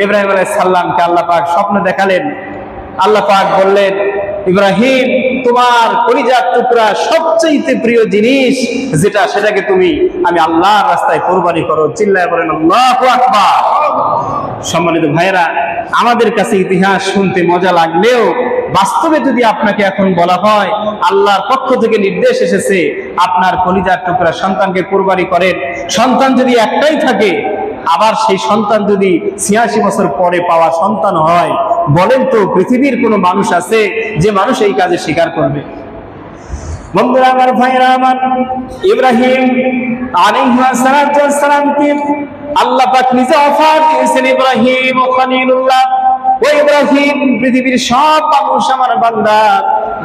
ইব্রাহিম আলাইহিস সালামকে আল্লাহ পাক স্বপ্ন দেখালেন। আল্লাহ পাক বললেন, ইব্রাহিম, তোমার কলিজার টুকরা সবচেয়ে প্রিয় জিনিস যেটা, সেটাকে তুমি আমি আল্লাহর রাস্তায় কুরবানি করো। চিল্লায় বলেন আল্লাহু আকবার। সম্মানিত ভাইয়েরা, আমাদের কাছে ইতিহাস শুনতে মজা লাগলেও বাস্তবে যদি আপনাকে এখন বলা হয় আল্লাহর পক্ষ থেকে নির্দেশ এসেছে আপনার কলিজার টুকরা সন্তানকে কুরবানি করেন, সন্তান যদি একটাই থাকে, আবার সেই সন্তান যদি ৮৬ বছর পরে পাওয়া সন্তান হয়, বলেন তো পৃথিবীর কোনো মানুষ আছে যে মানুষ এই কাজে স্বীকার করবে? বন্ধুরা আমার, ভাইরা আমার, ইব্রাহিম আলাইহিস সালামকে আল্লাহ পাক নিজে অফার দিয়েছেন, ইব্রাহিম ও খলিলুল্লাহ। ও ইব্রাহিম, পৃথিবীর সব মানুষ আমার বান্দা,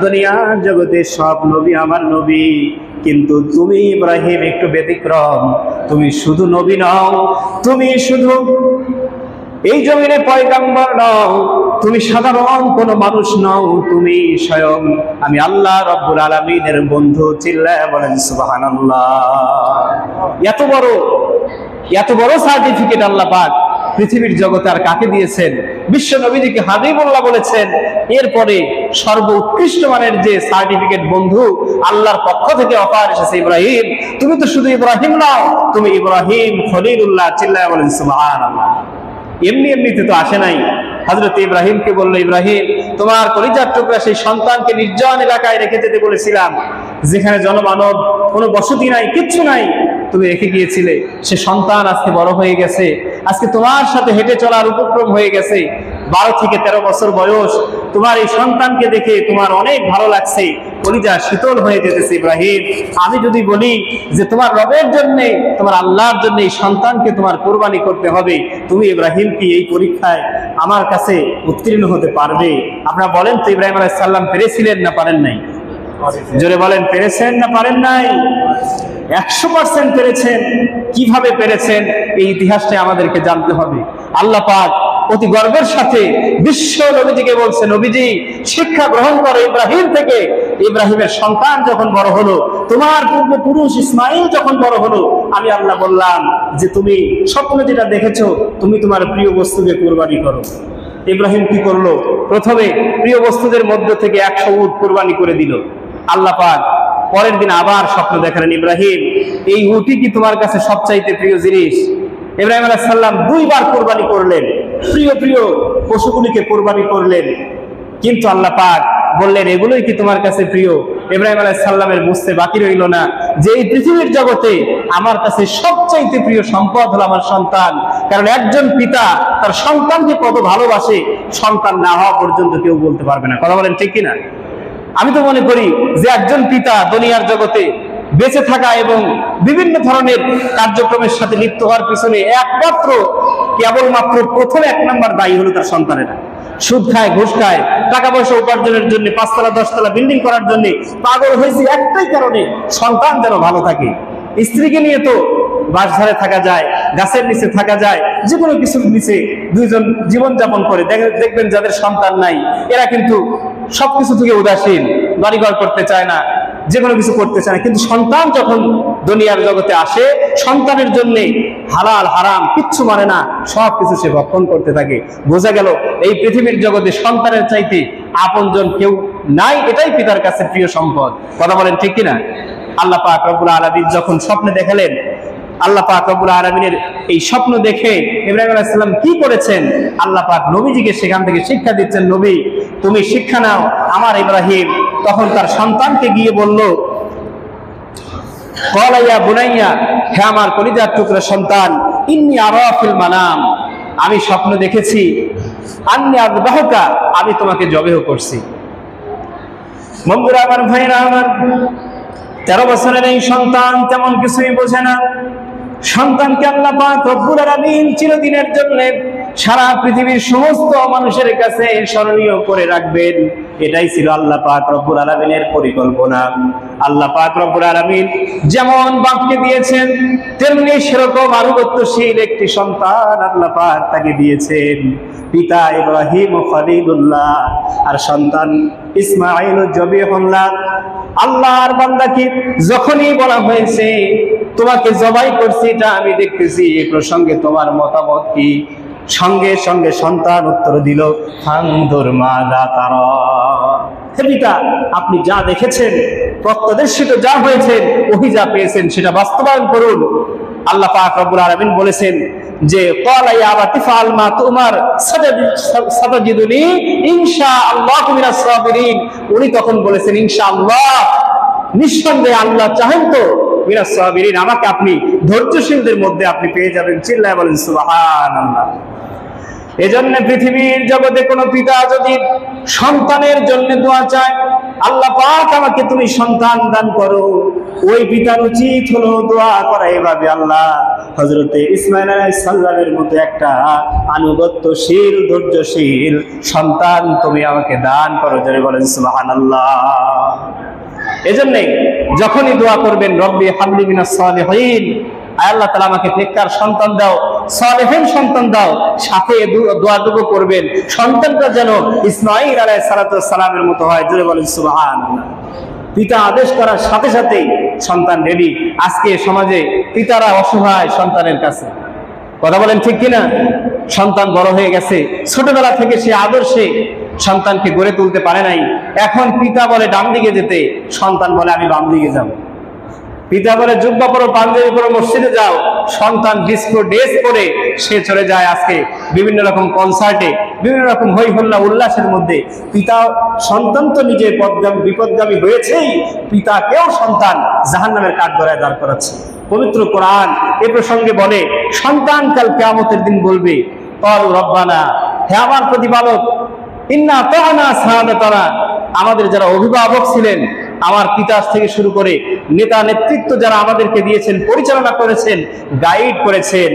দুনিয়ার জগতে সব নবী আমার নবী, কিন্তু তুমি ইব্রাহিম একটু ব্যতিক্রম। তুমি শুধু নবী নও, তুমি শুধু এই জমিনে পয়গম্বর নও, তুমি সাধারণ কোনো মানুষ নও, তুমি স্বয়ং আমি আল্লাহ রাব্বুল আলামিনের বন্ধু। চিল্লায় বলেন সুবহানাল্লাহ। এত বড় সার্টিফিকেট আল্লাহ পাক পৃথিবীর জগতে আর কাকে দিয়েছেন? বিশ্ব নবীজিকে হাবিবুল্লাহ বলেছেন। এরপরে সর্বোৎকৃষ্ট মানের যে সার্টিফিকেট বন্ধু আল্লাহর পক্ষ থেকে অফার এসেছে, ইব্রাহিম, তুমি তো শুধু ইব্রাহিম নও, তুমি ইব্রাহিম খলিলুল্লাহ। চিল্লায় বলেন সুবহানাল্লাহ। এমনিতে তো আসে নাই। হযরত ইব্রাহিমকে বলল, ইব্রাহিম, তোমার কলিজার টুকরা সেই সন্তানকে নির্জন এলাকায় রেখে যেতে বলেছিলাম, যেখানে জনমানব, কোনো বসতি নাই, কিচ্ছু নাই, তুমি রেখে গিয়েছিলে। সে সন্তান আজকে বড় হয়ে গেছে, আজকে তোমার সাথে হেঁটে চলার উপক্রম হয়ে গেছে। 12 থেকে 13 বছর বয়স। তোমার এই সন্তানকে দেখে তোমার অনেক ভালো লাগছে, কলিজা শীতল হয়ে যেতেছে। ইব্রাহিম, আমি যদি বলি যে তোমার রবের জন্য, তোমার আল্লাহর জন্য এই সন্তানকে তোমার কুরবানি করতে হবে, তুমি ইব্রাহিম কি এই পরীক্ষায় আমার কাছে উত্তীর্ণ হতে পারবে? আপনারা বলেন তো, ইব্রাহিম আলাইহিস সালাম পেরেছিলেন না পারেন নাই? জোরে বলেন, পেরেছেন না পারেন নাই? 100% পেরেছেন। কিভাবে পেরেছেন এই ইতিহাসটা আমাদেরকে জানতে হবে। আল্লাহ পাক অতি গর্বের সাথে বিশ্ব নবীজিকে বলছে, নবীজি শিক্ষা গ্রহণ করো ইব্রাহিম থেকে। ইব্রাহিমের সন্তান যখন বড় হলো, তোমার পূর্বপুরুষ ইসমাইল যখন বড় হলো, আমি আল্লাহ বললাম যে তুমি স্বপ্নে যেটা দেখেছো, তুমি তোমার প্রিয় বস্তুকে কুরবানি করো। ইব্রাহিম কি করলো? প্রথমে প্রিয় বস্তুদের মধ্য থেকে 100 উট কুরবানি করে দিল। আল্লাহ পাক পরের দিন আবার স্বপ্ন দেখালেন, ইব্রাহিম, এই উটই কি তোমার কাছে সবচাইতে প্রিয় জিনিস? ইব্রাহিম আলাইহিস সালাম 2 বার কুরবানি করলেন, প্রিয় পশুগুলিকে কুরবানি করলেন। কিন্তু আল্লাহ পাক বললেন, এগুলোই কি তোমার কাছে প্রিয়? ইব্রাহিম আলাইহিস সালামের বুঝতে বাকি রইল না যে এই পৃথিবীর জগতে আমার কাছে সবচাইতে প্রিয় সম্পদ হলো আমার সন্তান। কারণ একজন পিতা তার সন্তানকে কত ভালোবাসে, সন্তান না হওয়া পর্যন্ত কেউ বলতে পারবে না। কথা বলেন ঠিক কিনা? আমি তো মনে করি যে একজন পিতা দুনিয়ার জগতে বেঁচে থাকা এবং বিভিন্ন ধরনের কার্যক্রমের সাথে লিপ্ত হওয়ার পিছনে কেবলমাত্র প্রথম 1 নম্বর দায়ী হলো তার সন্তানেরা। সুদ খায়, ঘুষ খায়, টাকা পয়সা উপার্জনের জন্য 5 তলা 10 তলা বিল্ডিং করার জন্য পাগল হয়েছে একটাই কারণে, সন্তান যেন ভালো থাকে। স্ত্রীকে নিয়ে তো বাসঘরে থাকা যায়, গাছের নিচে থাকা যায়, যে কোনো কিছুর নিচে দুইজন জীবনযাপন করে। দেখবেন যাদের সন্তান নাই, এরা কিন্তু সবকিছু থেকে উদাসীন, বাড়িঘর করতে চায় না, যে কোনো কিছু করতে চায় না। কিন্তু সন্তান যখন দুনিয়ার জগতে আসে, সন্তানের জন্য হালাল হারাম কিচ্ছু মানে না, সবকিছু সে ভক্ষণ করতে থাকে। বোঝা গেল এই পৃথিবীর জগতে সন্তানের চাইতে আপনজন কেউ নাই, এটাই পিতার কাছে প্রিয় সম্পদ। কথা বলেন ঠিক কিনা? আল্লাহ পাক রব্বুল আলামিন যখন স্বপ্নে দেখালেন, আল্লাহ পাক রব্বুল আলামিনের এই স্বপ্ন দেখে ইব্রাহিম আলাইহিস সালাম কি করেছেন? আল্লাহ পাক নবীজিকে সেখান থেকে শিক্ষা দিচ্ছেন, নবী তুমি শিক্ষা নাও। আমার ইব্রাহিম তখন তার সন্তানকে গিয়ে বলল, ক্বালা ইয়া বুনাইয়া, হে আমার কলিজার টুকরা সন্তান, ইন্নী আরা ফিল মানাম, আমি স্বপ্ন দেখেছি, আন্নী আযবাহুকা, আমি তোমাকে জবেহ করছি। বন্ধুরা আমার, ভাইরা আমার, 13 বছরের এই সন্তান তেমন কিছুই বোঝে না। সন্তানকে আল্লাহ পাক রব্বুল আলামিন চিরদিনের জন্য সারা পৃথিবীর সমস্ত মানুষের কাছে স্মরণীয় করে রাখবেন, এটাই ছিল আল্লাহ পাক রব্বুল আলামিনের পরিকল্পনা। আল্লাহ পাক রব্বুল আলামিন যেমন বাপকে দিয়েছেন, তেমনি সেরকম আনুগত্যশীল একটি সন্তান আল্লাহ পাক তাকে দিয়েছেন। পিতা ইব্রাহিম খলিলুল্লাহ আর সন্তান ইসমাঈল জবিহুল্লাহ। আল্লাহর বান্দাকে যখনই বলা হয়েছে তোমাকে জবাই করছি, এটা আমি দেখতেছি, এই প্রসঙ্গে তোমার মতামত কি? সঙ্গে সঙ্গে সন্তান উত্তর দিল, ফানদুর মাযা তারা, হে পিতা আপনি যা দেখেছেন, প্রত্যাদেশিত যা হয়েছেন, ওহি যা পেয়েছেন সেটা বাস্তবায়ন করুন। আল্লাহ পাক রব্বুল আলামিন বলেছেন যে ক্বালা ইয়া আবাতি ফাআল মা তুমার সাতাজিদুনি ইনশাআল্লাহু মিনাস সাবিরিন। উনি তখন বলেছেন ইনশাআল্লাহ, নিঃসন্দেহে আল্লাহ চাহেন তো মিনাস সাবিরিন, আমাকে আপনি ধৈর্যশীলদের মধ্যে আপনি পেয়ে যাবেন। চিল্লায় বলেন সুবহানাল্লাহ। এজন্য পৃথিবীর জগতে কোনো পিতা যদি সন্তানের জন্য দোয়া চায়, আল্লাহ পাক আমাকে তুমি সন্তান দান করো, ওই পিতার উচিত হলো দোয়া করা এভাবে, আল্লাহ হযরতে ইসমাঈল আলাইহিস সালামের মতো একটা আনুগত্যশীল ধৈর্যশীল সন্তান তুমি আমাকে দান করো। জোরে বলেন সুবহানাল্লাহ। এজন্য যখনই দোয়া করবেন রব্বি হাবলি মিনাস সালিহিন, আল্লাহ তাআলা আমাকে নেককার সন্তান দাও, সালেহিন সন্তান দাও, সাথে দোয়াটুকু করবেন সন্তানটা যেন ইসমাঈল আলাইহিস সালামের মতো হয়। জোরে বলেন সুবহানাল্লাহ। পিতা আদেশ করার সাথে সাথেই সন্তান রেডি। আজকে সমাজে পিতারা অসহায় সন্তানের কাছে, কথা বলেন ঠিক কিনা? সন্তান বড় হয়ে গেছে, ছোটবেলা থেকে সে আদর্শে সন্তানকে গড়ে তুলতে পারে নাই। এখন পিতা বলে ডান দিকে যেতে, সন্তান বলে আমি বাম দিকে যাব। পিতা বলে জুব্বা পরো, পাঞ্জাবি পরো, মসজিদে যাও, সন্তান ডিস্কো ড্রেস পরে সে চলে যায় আজকে বিভিন্ন রকম কনসার্টে, বিভিন্ন রকম হই হল্লা উল্লাসের মধ্যে। পিতা সন্তান তো নিজে বিপদগামী হয়েছেই, পিতাকেও সন্তান জাহান্নামের কাঠগড়ায় দাঁড় করাচ্ছে। পবিত্র কোরআন এ প্রসঙ্গে বলে, সন্তান কাল কিয়ামতের দিন বলবে, ক্বালু রব্বানা, হে আমার প্রতিপালক, ইন্না আতা'না সাদাতানা, আমাদের যারা অভিভাবক ছিলেন, আমার পিতা থেকে শুরু করে নেতা নেতৃত্ব যারা আমাদেরকে দিয়েছেন, পরিচালনা করেছেন, গাইড করেছেন,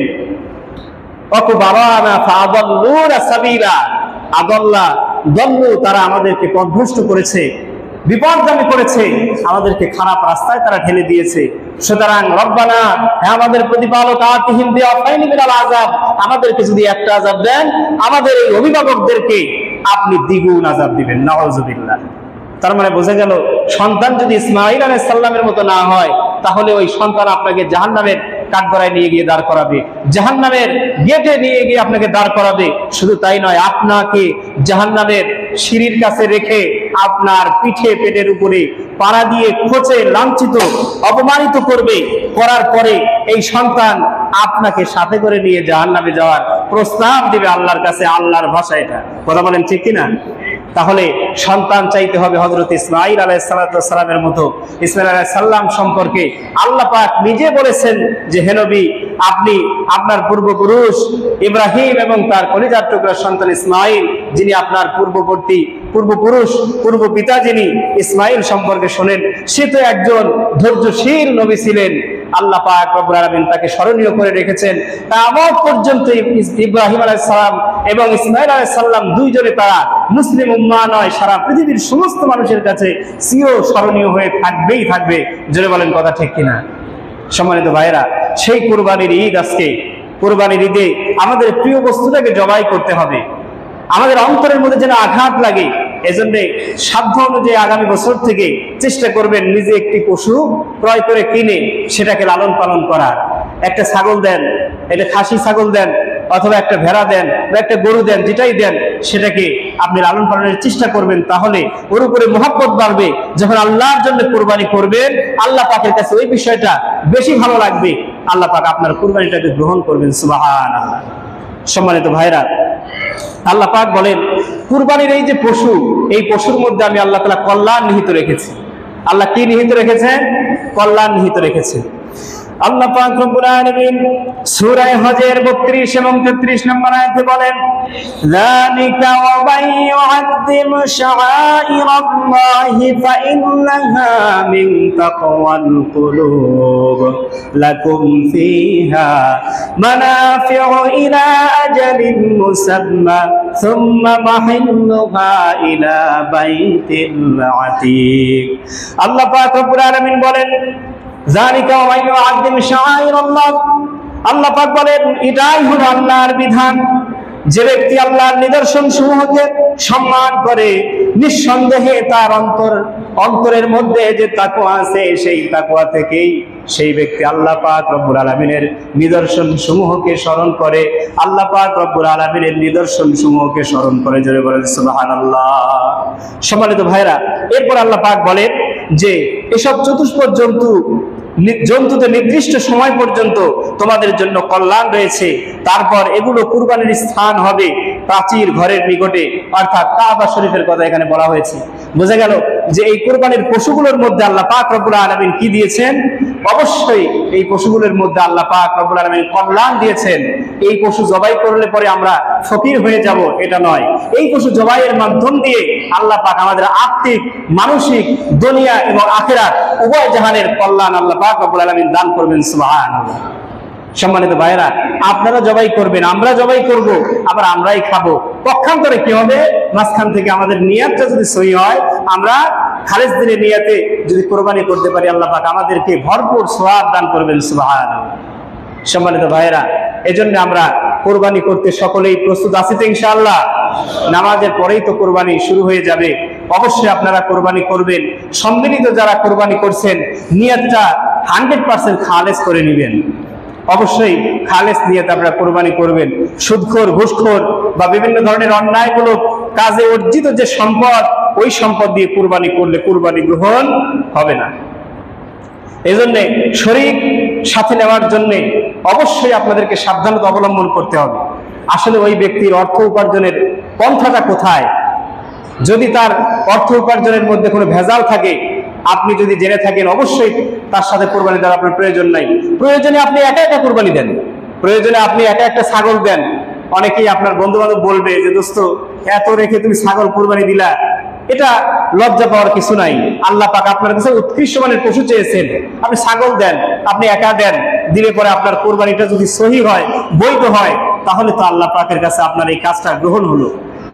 ওয়াকুবারানা ফাআদাল্লুনা সাবিলা, আদাল্লা দল্লু, তারা আমাদেরকে পথভ্রষ্ট করেছে, বিপদগামী করেছে, আমাদেরকে খারাপ রাস্তায় তারা ঠেলে দিয়েছে। সুতরাং রব্বানা, হে আমাদের প্রতিপালক, আতিহিম বিআফাইনি মিনাল আযাব, আমাদেরকে যদি একটা আযাব দেন, আমাদের এই অভিভাবকদেরকে আপনি দ্বিগুণ আযাব দিবেন। নাউযুবিল্লাহ। তার মানে বোঝা গেল, সন্তান যদি ইসমাঈল আলাইহিস সালামের মতো না হয়, তাহলে ওই সন্তান আপনাকে জাহান্নামের কাঠগড়ায় নিয়ে গিয়ে দাঁড় করাবে, জাহান্নামের গেটে নিয়ে গিয়ে আপনাকে দাঁড় করাবে। শুধু তাই নয়, আপনাকে জাহান্নামের সিঁড়ির কাছে রেখে আপনার পিঠে পেটের উপরে পাড়া দিয়ে খোঁচে লাঞ্ছিত অপমানিত করবে। করার পরে এই সন্তান আপনাকে সাথে করে নিয়ে জাহান্নামে যাওয়ার প্রস্তাব দিবে আল্লাহর কাছে। আল্লাহর ভাষা এটা, কথা বলেন ঠিক কিনা? তাহলে সন্তান চাইতে হবে হযরত ইসমাঈল আলাইহিস সালামের মতো। ইসমাঈল আলাইহিস সালাম সম্পর্কে আল্লাহ পাক নিজে বলেছেন যে, হে নবী, আপনি আপনার পূর্বপুরুষ ইব্রাহিম এবং তার কলিজার টুকরা সন্তান ইসমাঈল, যিনি আপনার পূর্বপুরুষ পূর্ব পিতা যিনি ইসমাঈল সম্পর্কে শোনেন, সে তো একজন ধৈর্যশীল নবী ছিলেন। আল্লাহ পাক রব্বুল আলামিন তাকে স্মরণীয় করে রেখেছেন। কিয়ামত পর্যন্ত ইব্রাহিম আলাইহিস সালাম এবং ইসমাঈল আলাইহিস সালাম দুইজনে তারা মুসলিম উম্মাহ নয়, সারা পৃথিবীর সমস্ত মানুষের কাছে চির স্মরণীয় হয়ে থাকবেই থাকবে। জোরে বলেন কথা ঠিক কিনা? সম্মানিত ভাইরা, সেই কুরবানির ঈদ আজকে। কুরবানির ঈদে আমাদের প্রিয় বস্তুটাকে জবাই করতে হবে, আমাদের অন্তরের মধ্যে যেন আঘাত লাগে। এজন্য সাধ্য অনুযায়ী আগামী বছর থেকে চেষ্টা করবেন নিজে একটি পশু ক্রয় করে কিনে সেটাকে লালন পালন করার। একটা ছাগল দেন, একটা খাসি ছাগল দেন, অথবা একটা ভেড়া দেন বা একটা গরু দেন, যেটাই দেন সেটাকে আপনি লালন পালনের চেষ্টা করবেন। তাহলে ওর উপরে মহব্বত বাড়বে। যখন আল্লাহর জন্য কুরবানি করবেন, আল্লাহ পাকের কাছে ওই বিষয়টা বেশি ভালো লাগবে। আল্লাহ পাক আপনার কুরবানিটাকে গ্রহণ করবেন। সুবহানাল্লাহ। সম্মানিত ভাইরা, আল্লাহ পাক বলেন, কুরবানির এই যে পশু, এই পশুর মধ্যে আমি আল্লাহ তাআলা কল্যাণ নিহিত রেখেছি। আল্লাহ কি নিহিত রেখেছেন? কল্যাণ নিহিত রেখেছেন। আল্লাহ পাক রব্বুল আলামিন সূরা হজের 32 এবং 33 নম্বর আয়াতে বলেন, যালিকা ওয়া মান ইউআযযিম শাআইরাল্লাহি ফাইন্নাহা মিন তাকওয়াল কুলুব লাকুম ফীহা মানাফিউ ইলা আজালিন মুসাম্মা সুম্মা মাহিল্লুহা ইলা বাইতিল আতীক। আল্লাহ পাক রব্বুল আলামিন বলেন, যালিকা ওয়া মান ইউআযযিম শাআইরাল্লাহ, আল্লাহ পাক বলেন এটাই হলো আল্লাহর বিধান। যে ব্যক্তি আল্লাহর নিদর্শন সমূহকে সম্মান করে, নিঃসন্দেহে তার অন্তরের মধ্যে যে তাকওয়া আছে, সেই তাকওয়া থেকেই সেই ব্যক্তি আল্লাহ পাক রব্বুল আলামিনের নিদর্শন সমূহকে স্মরণ করে, আল্লাহ পাক রব্বুল আলামিনের নিদর্শন সমূহকে স্মরণ করে। জোরে বলেন সুবহানাল্লাহ। সম্মানিত ভাইরা, এরপর আল্লাহ পাক বলেন যে এসব চতুষ্পদ জন্তুতে নির্দিষ্ট সময় পর্যন্ত তোমাদের জন্য কল্যাণ রয়েছে, তারপর এগুলো কুরবানির স্থান হবে প্রাচীর ঘরের নিকটে, অর্থাৎ কাবা শরীফের কথা এখানে বলা হয়েছে। বোঝা গেল যে এই কুরবানির পশুগুলোর মধ্যে আল্লাহ পাক রব্বুল আলামিন কি দিয়েছেন? অবশ্যই এই পশুগুলোর মধ্যে আল্লাহ পাক রব্বুল আলামিন কল্যাণ দিয়েছেন। এই পশু জবাই করলে পরে আমরা ফকির হয়ে যাব, এটা নয়। এই পশু জবাইয়ের মাধ্যম দিয়ে আল্লাহ পাক আমাদের আত্মিক, মানসিক, দুনিয়া এবং আখিরাত উভয় জাহানের কল্যাণ আল্লাহ পাক রব্বুল আলামিন দান করবেন। সুবহানাল্লাহ। সম্মানিত ভাইরা, আপনারা জবাই করবেন, আমরা জবাই করব, আবার আমরাই খাবো। পক্ষান্তরে কি হবে? মাঝখান থেকে আমাদের নিয়াতটা যদি সহি হয়, আমরা খালেস দিনের নিয়াতে যদি কোরবানি করতে পারি, আল্লাহ পাক আমাদেরকে ভরপুর সওয়াব দান করবেন। সুবহানাল্লাহ। সম্মানিত ভাইরা, এজন্য আমরা কোরবানি করতে সকলেই প্রস্তুত আছি তো ইনশাআল্লাহ? নামাজের পরেই তো কোরবানি শুরু হয়ে যাবে। অবশ্যই আপনারা কোরবানি করবেন। সম্মিলিত যারা কোরবানি করছেন, নিয়াতটা 100% খালেস করে নেবেন। অবশ্যই খালেস নিয়তে আপনারা কোরবানি করবেন। সুদখোর, ঘুষখোর বা বিভিন্ন ধরনের অন্যায়গুলো কাজে অর্জিত যে সম্পদ, ওই সম্পদ দিয়ে কোরবানি করলে কোরবানি গ্রহণ হবে না। এজন্য শরীক সাথে নেওয়ার জন্য অবশ্যই আপনাদেরকে সাবধানতা অবলম্বন করতে হবে। আসলে ওই ব্যক্তির অর্থ উপার্জনের পন্থাটা কোথায়? যদি তার অর্থ উপার্জনের মধ্যে কোনো ভেজাল থাকে, আপনি যদি জেনে থাকেন, অবশ্যই তার সাথে কোরবানি দেওয়ার আপনার প্রয়োজন নাই। প্রয়োজনে আপনি একা একা কোরবানি দেন, প্রয়োজনে আপনি একা একটা ছাগল দেন। অনেকেই আপনার বন্ধু বান্ধব বলবে যে দোস্ত, এত রেখে তুমি ছাগল কোরবানি দিলা, এটা লজ্জা পাওয়ার কিছু নাই। আল্লাহ পাক আপনার কাছে উৎকৃষ্ট মানের পশু চেয়েছেন, আপনি ছাগল দেন, আপনি একা দেন। দিলে পরে আপনার কোরবানিটা যদি সহি হয়, বৈধ হয়, তাহলে তো আল্লাহ পাকের কাছে আপনার এই কাজটা গ্রহণ হলো।